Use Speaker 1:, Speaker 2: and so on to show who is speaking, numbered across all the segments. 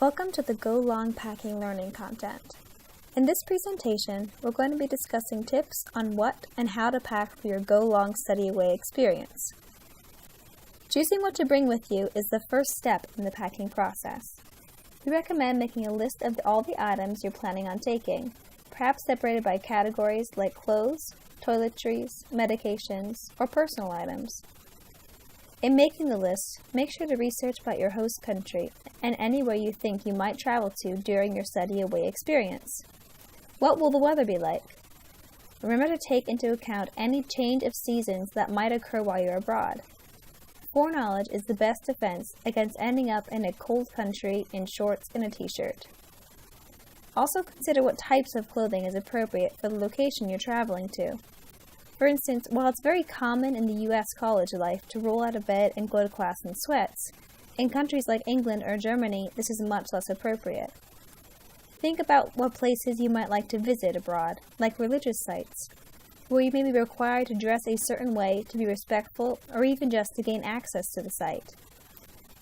Speaker 1: Welcome to the Go Long Packing Learning content. In this presentation, we're going to be discussing tips on what and how to pack for your Go Long Study Away experience. Choosing what to bring with you is the first step in the packing process. We recommend making a list of all the items you're planning on taking, perhaps separated by categories like clothes, toiletries, medications, or personal items. In making the list, make sure to research about your host country and anywhere you think you might travel to during your study away experience. What will the weather be like? Remember to take into account any change of seasons that might occur while you're abroad. Foreknowledge is the best defense against ending up in a cold country in shorts and a t-shirt. Also consider what types of clothing is appropriate for the location you're traveling to. For instance, while it's very common in the U.S. college life to roll out of bed and go to class in sweats, in countries like England or Germany, this is much less appropriate. Think about what places you might like to visit abroad, like religious sites, where you may be required to dress a certain way to be respectful or even just to gain access to the site.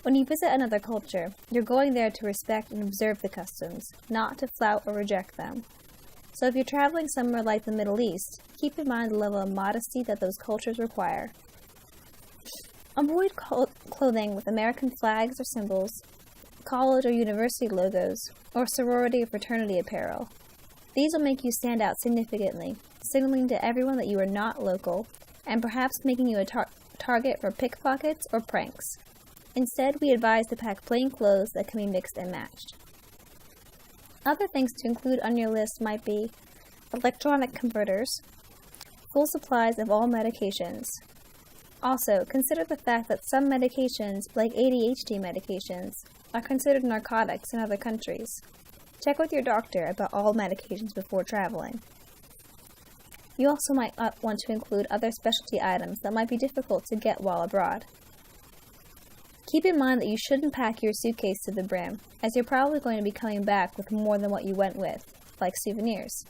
Speaker 1: When you visit another culture, you're going there to respect and observe the customs, not to flout or reject them. So if you're traveling somewhere like the Middle East, keep in mind the level of modesty that those cultures require. Avoid clothing with American flags or symbols, college or university logos, or sorority or fraternity apparel. These will make you stand out significantly, signaling to everyone that you are not local, and perhaps making you a target for pickpockets or pranks. Instead, we advise to pack plain clothes that can be mixed and matched. Other things to include on your list might be electronic converters, full supplies of all medications. Also, consider the fact that some medications, like ADHD medications, are considered narcotics in other countries. Check with your doctor about all medications before traveling. You also might want to include other specialty items that might be difficult to get while abroad. Keep in mind that you shouldn't pack your suitcase to the brim, as you're probably going to be coming back with more than what you went with, like souvenirs.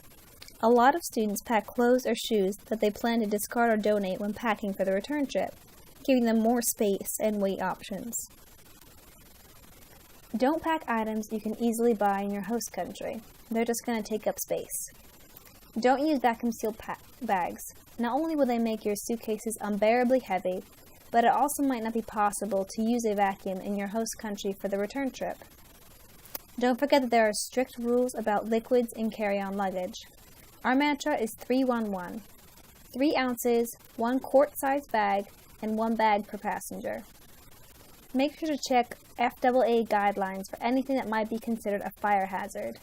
Speaker 1: A lot of students pack clothes or shoes that they plan to discard or donate when packing for the return trip, giving them more space and weight options. Don't pack items you can easily buy in your host country. They're just going to take up space. Don't use vacuum-sealed bags. Not only will they make your suitcases unbearably heavy, but it also might not be possible to use a vacuum in your host country for the return trip. Don't forget that there are strict rules about liquids in carry-on luggage. Our mantra is 3-1-1. 3 ounces, 1 quart-sized bag, and 1 bag per passenger. Make sure to check FAA guidelines for anything that might be considered a fire hazard.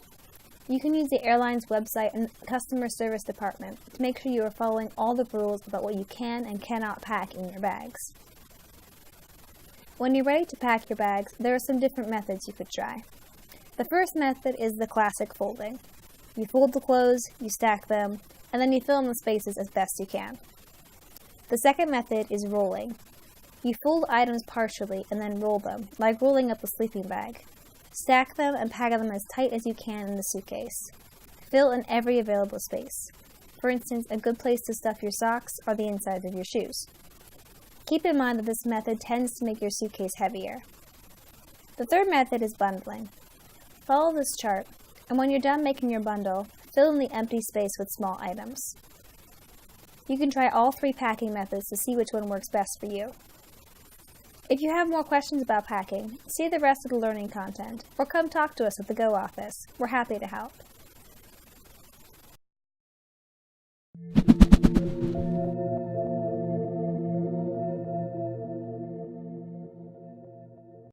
Speaker 1: You can use the airline's website and customer service department to make sure you are following all the rules about what you can and cannot pack in your bags. When you're ready to pack your bags, there are some different methods you could try. The first method is the classic folding. You fold the clothes, you stack them, and then you fill in the spaces as best you can. The second method is rolling. You fold items partially and then roll them, like rolling up a sleeping bag. Stack them and pack them as tight as you can in the suitcase. Fill in every available space. For instance, a good place to stuff your socks are the insides of your shoes. Keep in mind that this method tends to make your suitcase heavier. The third method is bundling. Follow this chart, and when you're done making your bundle, fill in the empty space with small items. You can try all 3 packing methods to see which one works best for you. If you have more questions about packing, see the rest of the learning content, or come talk to us at the Go office. We're happy to help.